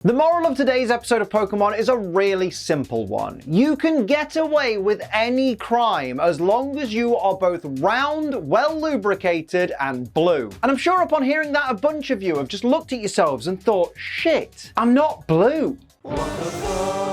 The moral of today's episode of Pokemon is a really simple one. You can get away with any crime as long as you are both round, well lubricated, and blue. And I'm sure upon hearing that, a bunch of you have just looked at yourselves and thought, shit, I'm not blue. What the fuck?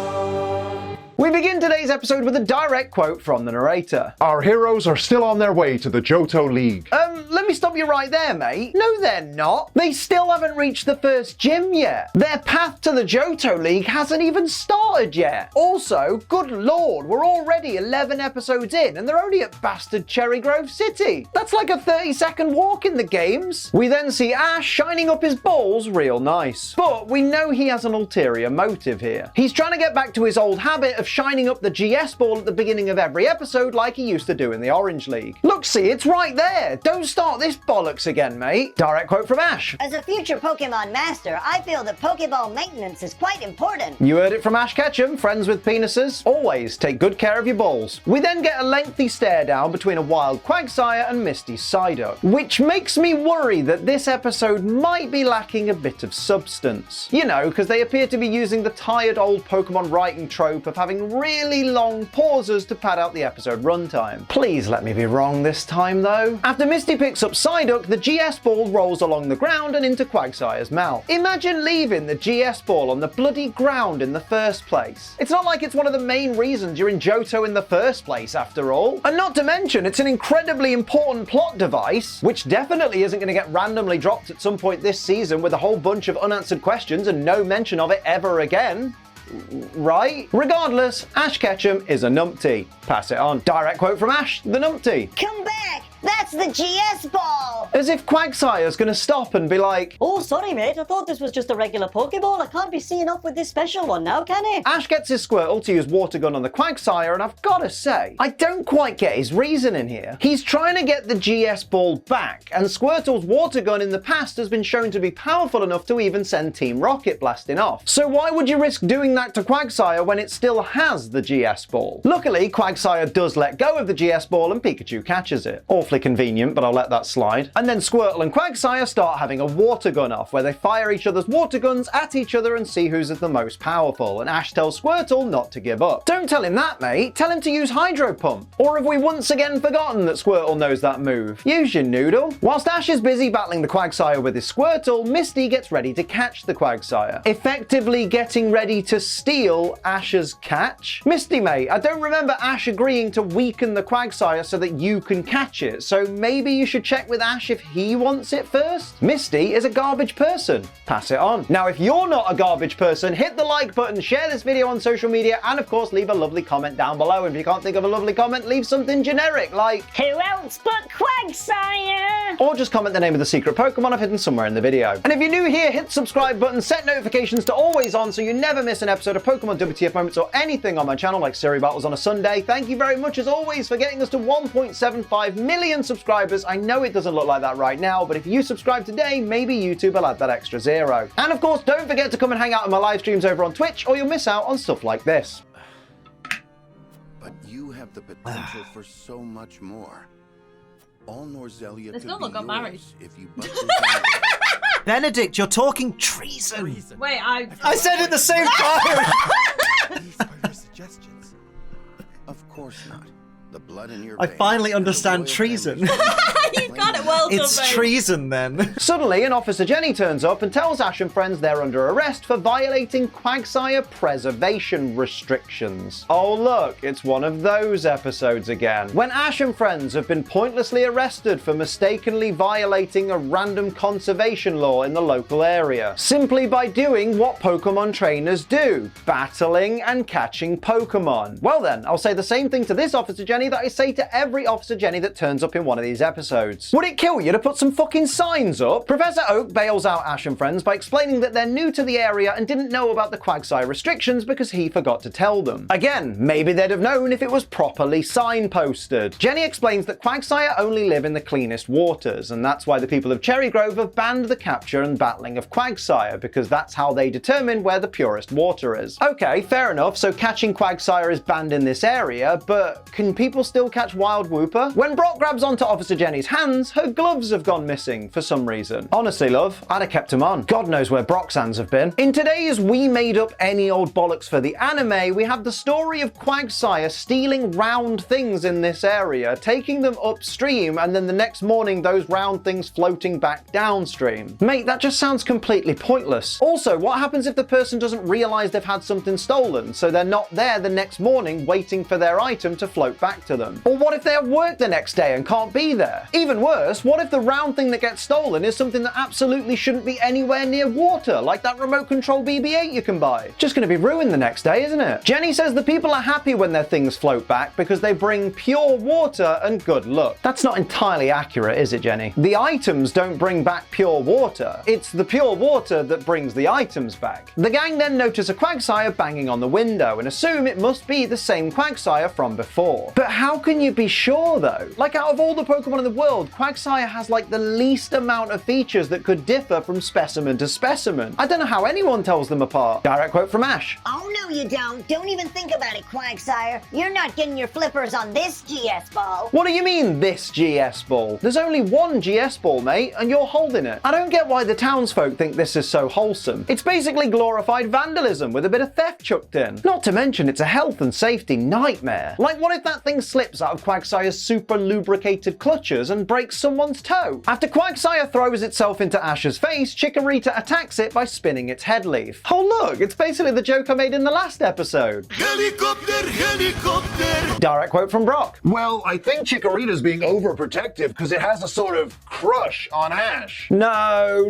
We begin today's episode with a direct quote from the narrator. Our heroes are still on their way to the Johto League. Let me stop you right there, mate. No, they're not. They still haven't reached the first gym yet. Their path to the Johto League hasn't even started yet. Also, good lord, we're already 11 episodes in and they're only at bastard Cherry Grove City. That's like a 30-second walk in the games. We then see Ash shining up his balls real nice. But we know he has an ulterior motive here. He's trying to get back to his old habit of shining up the GS ball at the beginning of every episode like he used to do in the Orange League. Look, see, it's right there. Don't start this bollocks again, mate. Direct quote from Ash. As a future Pokemon master, I feel that Poké Ball maintenance is quite important. You heard it from Ash Ketchum, friends with penises. Always take good care of your balls. We then get a lengthy stare down between a wild Quagsire and Misty's Psyduck, which makes me worry that this episode might be lacking a bit of substance. You know, because they appear to be using the tired old Pokemon writing trope of having really long pauses to pad out the episode runtime. Please let me be wrong this time, though. After Misty picks up Psyduck, the GS ball rolls along the ground and into Quagsire's mouth. Imagine leaving the GS ball on the bloody ground in the first place. It's not like it's one of the main reasons you're in Johto in the first place, after all. And not to mention, it's an incredibly important plot device, which definitely isn't going to get randomly dropped at some point this season with a whole bunch of unanswered questions and no mention of it ever again. Right? Regardless, Ash Ketchum is a numpty. Pass it on. Direct quote from Ash, the numpty. Come back! That's the GS ball! As if Quagsire's gonna stop and be like, oh, sorry mate, I thought this was just a regular Poké Ball. I can't be seeing off with this special one now, can he? Ash gets his Squirtle to use Water Gun on the Quagsire, and I've gotta say, I don't quite get his reasoning here. He's trying to get the GS ball back, and Squirtle's Water Gun in the past has been shown to be powerful enough to even send Team Rocket blasting off. So why would you risk doing that to Quagsire when it still has the GS ball? Luckily, Quagsire does let go of the GS ball and Pikachu catches it. Awfully convenient, but I'll let that slide. And then Squirtle and Quagsire start having a water gun off, where they fire each other's water guns at each other and see who's the most powerful, and Ash tells Squirtle not to give up. Don't tell him that, mate. Tell him to use Hydro Pump. Or have we once again forgotten that Squirtle knows that move? Use your noodle. Whilst Ash is busy battling the Quagsire with his Squirtle, Misty gets ready to catch the Quagsire, effectively getting ready to steal Ash's catch. Misty, mate, I don't remember Ash agreeing to weaken the Quagsire so that you can catch it, so maybe you should check with Ash if he wants it first? Misty is a garbage person. Pass it on. Now, if you're not a garbage person, hit the like button, share this video on social media, and of course, leave a lovely comment down below. And if you can't think of a lovely comment, leave something generic like, who else but Quagsire? Or just comment the name of the secret Pokemon I've hidden somewhere in the video. And if you're new here, hit the subscribe button, set notifications to always on so you never miss an episode of Pokemon WTF Moments or anything on my channel like Siri Battles on a Sunday. Thank you very much as always for getting us to 1.75 million subscribers. I know it doesn't look like that right now, but if you subscribe today, maybe YouTube will add that extra 0. And of course, don't forget to come and hang out in my live streams over on Twitch, or you'll miss out on stuff like this. But you have the potential for so much more. All Norzelia They could still be got married. yours if you but desire. Benedict, you're talking treason. Wait, I said it at the same time. These are your suggestions. Of course not. The blood in your I veins finally and the understand royal treason. family's You got it well done, It's babe. treason then. Suddenly, an Officer Jenny turns up and tells Ash and friends they're under arrest for violating Quagsire preservation restrictions. Oh look, it's one of those episodes again, when Ash and friends have been pointlessly arrested for mistakenly violating a random conservation law in the local area, simply by doing what Pokemon trainers do, battling and catching Pokemon. Well then, I'll say the same thing to this Officer Jenny that I say to every Officer Jenny that turns up in one of these episodes. Would it kill you to put some fucking signs up? Professor Oak bails out Ash and friends by explaining that they're new to the area and didn't know about the Quagsire restrictions because he forgot to tell them. Again, maybe they'd have known if it was properly signposted. Jenny explains that Quagsire only live in the cleanest waters, and that's why the people of Cherry Grove have banned the capture and battling of Quagsire, because that's how they determine where the purest water is. Okay, fair enough, so catching Quagsire is banned in this area, but can people still catch Wild Wooper? When Brock grabs onto Officer Jenny's hands, her gloves have gone missing for some reason. Honestly, love, I'd have kept them on. God knows where Brock's hands have been. In today's We Made Up Any Old Bollocks for the Anime, we have the story of Quagsire stealing round things in this area, taking them upstream, and then the next morning those round things floating back downstream. Mate, that just sounds completely pointless. Also, what happens if the person doesn't realize they've had something stolen, so they're not there the next morning waiting for their item to float back to them? Or what if they have work the next day and can't be there? Even worse, what if the round thing that gets stolen is something that absolutely shouldn't be anywhere near water, like that remote control BB-8 you can buy? Just gonna be ruined the next day, isn't it? Jenny says the people are happy when their things float back because they bring pure water and good luck. That's not entirely accurate, is it, Jenny? The items don't bring back pure water. It's the pure water that brings the items back. The gang then notice a Quagsire banging on the window and assume it must be the same Quagsire from before. But how can you be sure though? Like, out of all the Pokemon in the world, Quagsire has like the least amount of features that could differ from specimen to specimen. I don't know how anyone tells them apart. Direct quote from Ash. Oh, no, you don't. Don't even think about it, Quagsire. You're not getting your flippers on this GS ball. What do you mean, this GS ball? There's only one GS ball, mate, and you're holding it. I don't get why the townsfolk think this is so wholesome. It's basically glorified vandalism with a bit of theft chucked in. Not to mention it's a health and safety nightmare. Like, what if that thing slips out of Quagsire's super lubricated clutches and breaks someone's toe? After Quagsire throws itself into Ash's face, Chikorita attacks it by spinning its head leaf. Oh look, it's basically the joke I made in the last episode. Helicopter, helicopter! Direct quote from Brock. Well, I think Chikorita's being overprotective because it has a sort of crush on Ash. No,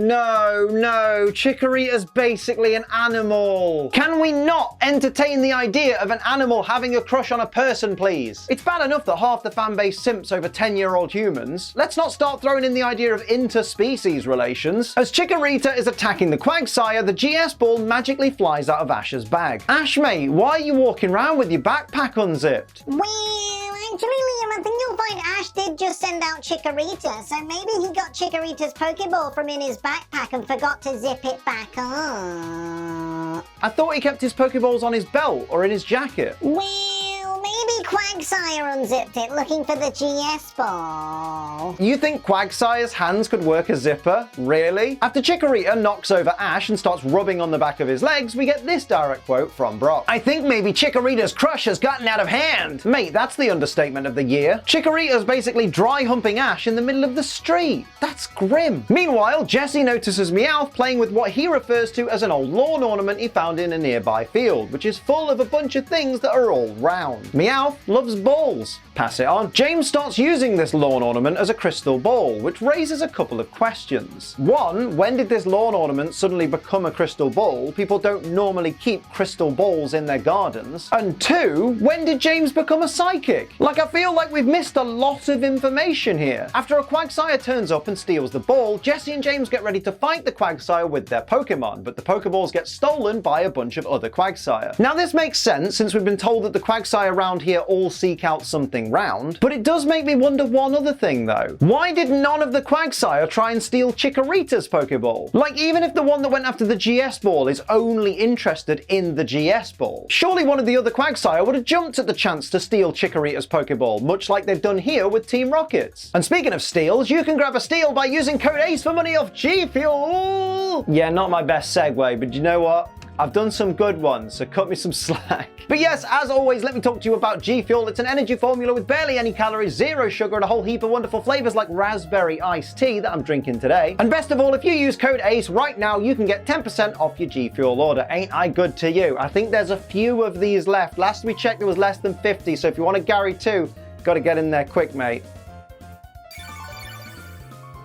Chikorita's basically an animal. Can we not entertain the idea of an animal having a crush on a person, please? It's bad enough that half the fanbase simps over 10-year-old humans. Let's not start throwing in the idea of interspecies relations. As Chikorita is attacking the Quagsire, the GS ball magically flies out of Ash's bag. Ash, mate, why are you walking around with your backpack unzipped? Well, actually, Liam, I think you'll find Ash did just send out Chikorita, so maybe he got Chikorita's Poké Ball from in his backpack and forgot to zip it back up. I thought he kept his Pokeballs on his belt or in his jacket. Well, maybe Quagsire unzipped it looking for the GS ball. You think Quagsire's hands could work as zipper? Really? After Chikorita knocks over Ash and starts rubbing on the back of his legs, we get this direct quote from Brock. I think maybe Chikorita's crush has gotten out of hand. Mate, that's the understatement of the year. Chikorita's basically dry humping Ash in the middle of the street. That's grim. Meanwhile, Jesse notices Meowth playing with what he refers to as an old lawn ornament he found in a nearby field, which is full of a bunch of things that are all round. Meowth loves balls. Pass it on. James starts using this lawn ornament as a crystal ball, which raises a couple of questions. One, when did this lawn ornament suddenly become a crystal ball? People don't normally keep crystal balls in their gardens. And two, when did James become a psychic? Like, I feel like we've missed a lot of information here. After a Quagsire turns up and steals the ball, Jesse and James get ready to fight the Quagsire with their Pokemon, but the Pokeballs get stolen by a bunch of other Quagsire. Now, this makes sense since we've been told that the Quagsire around here all seek out something round, but it does make me wonder one other thing though. Why did none of the Quagsire try and steal Chikorita's Pokeball? Like, even if the one that went after the GS ball is only interested in the GS ball, surely one of the other Quagsire would have jumped at the chance to steal Chikorita's Pokeball, much like they've done here with Team Rockets. And speaking of steals, you can grab a steal by using code ACE for money off GFuel! Yeah, not my best segue, but you know what? I've done some good ones, so cut me some slack. But yes, as always, let me talk to you about GFuel. It's an energy formula with barely any calories, zero sugar, and a whole heap of wonderful flavors like raspberry iced tea that I'm drinking today. And best of all, if you use code ACE right now, you can get 10% off your GFuel order. Ain't I good to you? I think there's a few of these left. Last we checked, there was less than 50, so if you want to Gary too, gotta get in there quick, mate.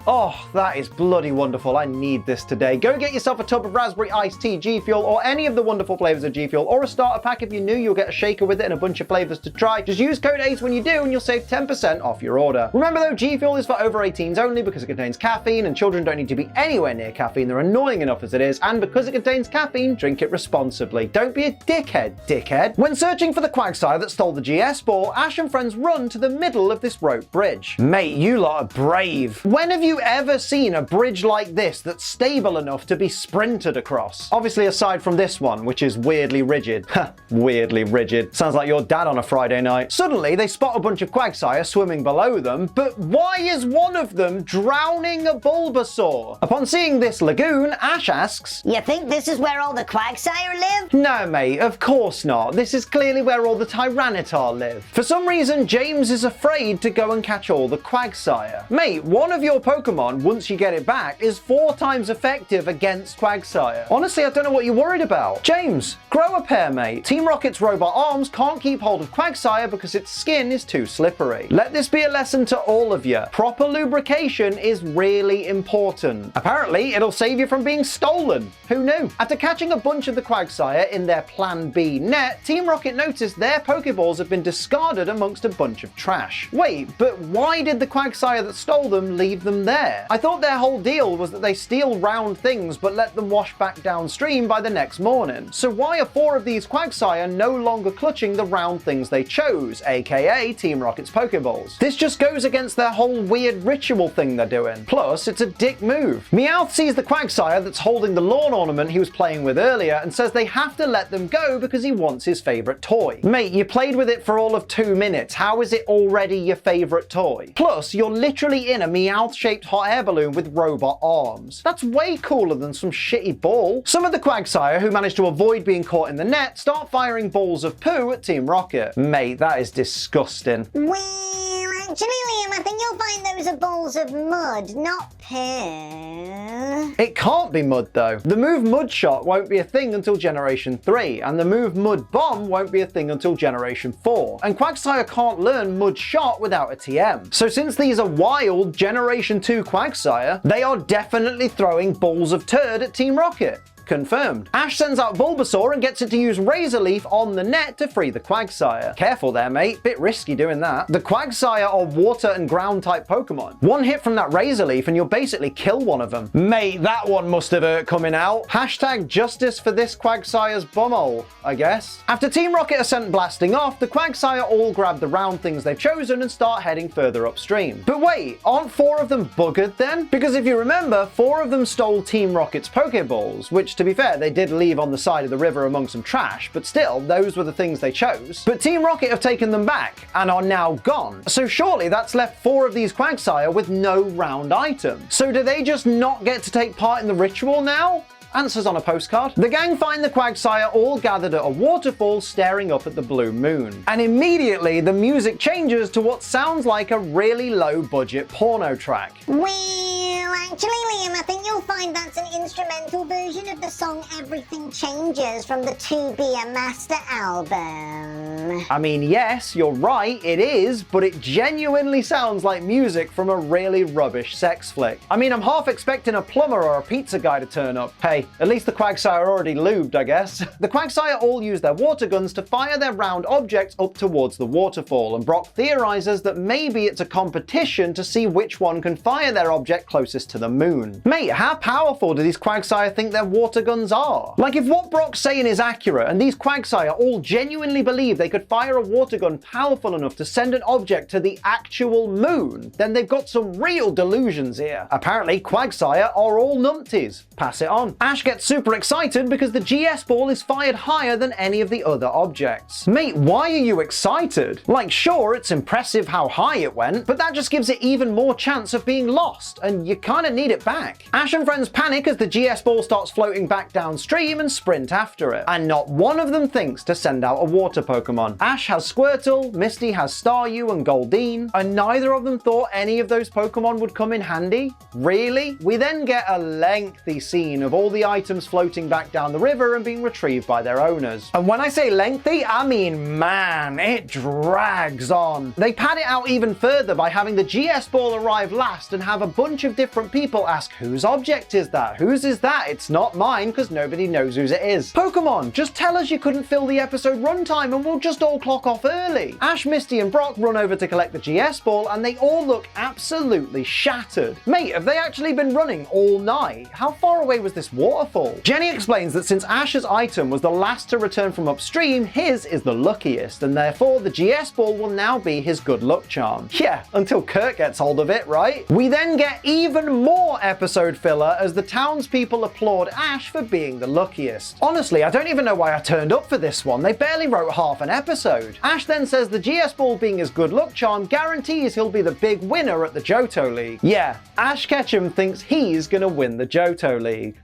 Oh, that is bloody wonderful. I need this today. Go get yourself a tub of raspberry iced tea, GFuel, or any of the wonderful flavors of GFuel, or a starter pack if you're new. You'll get a shaker with it and a bunch of flavors to try. Just use code ACE when you do and you'll save 10% off your order. Remember though, GFuel is for over 18s only because it contains caffeine and children don't need to be anywhere near caffeine. They're annoying enough as it is, and because it contains caffeine, drink it responsibly. Don't be a dickhead. When searching for the Quagsire that stole the GS ball, Ash and friends run to the middle of this rope bridge. Mate, you lot are brave. When have you you ever seen a bridge like this that's stable enough to be sprinted across? Obviously aside from this one, which is weirdly rigid. Weirdly rigid. Sounds like your dad on a Friday night. Suddenly, they spot a bunch of Quagsire swimming below them, but why is one of them drowning a Bulbasaur? Upon seeing this lagoon, Ash asks, You think this is where all the Quagsire live? no mate, of course not. This is clearly where all the Tyranitar live. For some reason, James is afraid to go and catch all the Quagsire. Mate, one of your Pokemon, once you get it back, is 4 times effective against Quagsire. Honestly, I don't know what you're worried about. James, grow a pair, mate. Team Rocket's robot arms can't keep hold of Quagsire because its skin is too slippery. Let this be a lesson to all of you. Proper lubrication is really important. Apparently, it'll save you from being stolen. Who knew? After catching a bunch of the Quagsire in their Plan B net, Team Rocket noticed their Pokeballs have been discarded amongst a bunch of trash. Wait, but why did the Quagsire that stole them leave them there? I thought their whole deal was that they steal round things but let them wash back downstream by the next morning. So why are 4 of these Quagsire no longer clutching the round things they chose, aka Team Rocket's Pokeballs? This just goes against their whole weird ritual thing they're doing. Plus, it's a dick move. Meowth sees the Quagsire that's holding the lawn ornament he was playing with earlier and says they have to let them go because he wants his favorite toy. Mate, you played with it for all of 2 minutes. How is it already your favorite toy? Plus, you're literally in a Meowth-shaped hot air balloon with robot arms. That's way cooler than some shitty ball. Some of the Quagsire who managed to avoid being caught in the net start firing balls of poo at Team Rocket. Mate, that is disgusting. Well, actually, Liam, I think you'll find those are balls of mud, not poo. It can't be mud though. The move Mud Shot won't be a thing until Generation 3, and the move Mud Bomb won't be a thing until Generation 4. And Quagsire can't learn Mud Shot without a TM. So since these are wild Generation 2 Quagsire, they are definitely throwing balls of turd at Team Rocket. Confirmed. Ash sends out Bulbasaur and gets it to use Razor Leaf on the net to free the Quagsire. Careful there, mate. Bit risky doing that. The Quagsire are water and ground type Pokemon. One hit from that Razor Leaf and you'll basically kill one of them. Mate, that one must have hurt coming out. Hashtag justice for this Quagsire's bumhole, I guess. After Team Rocket are sent blasting off, the Quagsire all grab the round things they've chosen and start heading further upstream. But wait, aren't 4 of them buggered then? Because if you remember, 4 of them stole Team Rocket's Pokeballs, which to be fair, they did leave on the side of the river among some trash, but still, those were the things they chose. But Team Rocket have taken them back and are now gone. So surely that's left 4 of these Quagsire with no round item. So do they just not get to take part in the ritual now? Answers on a postcard. The gang find the Quagsire all gathered at a waterfall staring up at the blue moon. And immediately the music changes to what sounds like a really low budget porno track. Well, actually, Liam, I think you'll find that's an instrumental version of the song Everything Changes from the To Be a Master album. I mean, yes, you're right, it is, but it genuinely sounds like music from a really rubbish sex flick. I mean, I'm half expecting a plumber or a pizza guy to turn up. Hey, at least the Quagsire are already lubed, I guess. The Quagsire all use their water guns to fire their round objects up towards the waterfall, and Brock theorizes that maybe it's a competition to see which one can fire their object closest to the moon. Mate, how powerful do these Quagsire think their water guns are? Like, if what Brock's saying is accurate, and these Quagsire all genuinely believe they could fire a water gun powerful enough to send an object to the actual moon, then they've got some real delusions here. Apparently, Quagsire are all numpties. Pass it on. Ash gets super excited because the GS ball is fired higher than any of the other objects. Mate, why are you excited? Like, sure, it's impressive how high it went, but that just gives it even more chance of being lost, and you kinda need it back. Ash and friends panic as the GS ball starts floating back downstream and sprint after it, and not one of them thinks to send out a water Pokemon. Ash has Squirtle, Misty has Staryu and Goldeen, and neither of them thought any of those Pokemon would come in handy? Really? We then get a lengthy scene of all the items floating back down the river and being retrieved by their owners. And when I say lengthy, I mean, man, it drags on. They pad it out even further by having the GS ball arrive last and have a bunch of different people people ask, whose object is that? Whose is that? It's not mine, because nobody knows whose it is. Pokemon, just tell us you couldn't fill the episode runtime and we'll just all clock off early. Ash, Misty and Brock run over to collect the GS ball and they all look absolutely shattered. Mate, have they actually been running all night? How far away was this waterfall? Jenny explains that since Ash's item was the last to return from upstream, his is the luckiest, and therefore the GS ball will now be his good luck charm. Yeah, until Kurt gets hold of it, right? We then get even more episode filler as the townspeople applaud Ash for being the luckiest. Honestly, I don't even know why I turned up for this one. They barely wrote half an episode. Ash then says the GS ball being his good luck charm guarantees he'll be the big winner at the Johto League. Yeah, Ash Ketchum thinks he's gonna win the Johto League.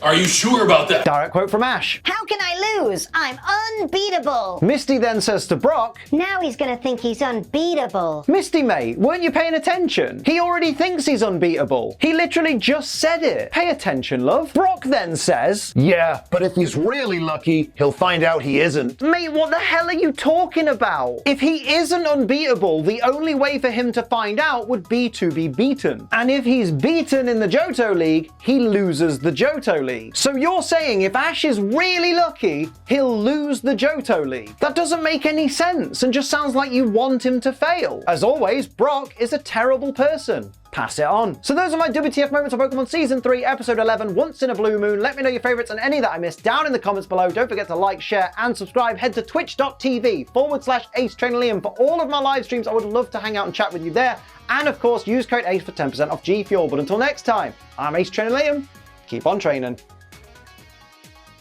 Are you sure about that? Direct quote from Ash. How can I lose? I'm unbeatable. Misty then says to Brock, Now he's gonna think he's unbeatable. Misty mate, weren't you paying attention? He already thinks he's unbeatable. He literally just said it. Pay attention, love. Brock then says, Yeah, but if he's really lucky, he'll find out he isn't. mate, what the hell are you talking about? If he isn't unbeatable, the only way for him to find out would be to be beaten. And if he's beaten in the Johto League, he loses the Johto League. So you're saying if Ash is really lucky, he'll lose the Johto League? That doesn't make any sense and just sounds like you want him to fail. As always, Brock is a terrible person. Pass it on. So those are my WTF moments of Pokemon Season 3, Episode 11, Once in a Blue Moon. Let me know your favorites and any that I missed down in the comments below. Don't forget to like, share, and subscribe. Head to twitch.tv/AceTrainerLiam for all of my live streams. I would love to hang out and chat with you there. And of course, use code ACE for 10% off GFuel. But until next time, I'm Ace Trainer Liam. Keep on training.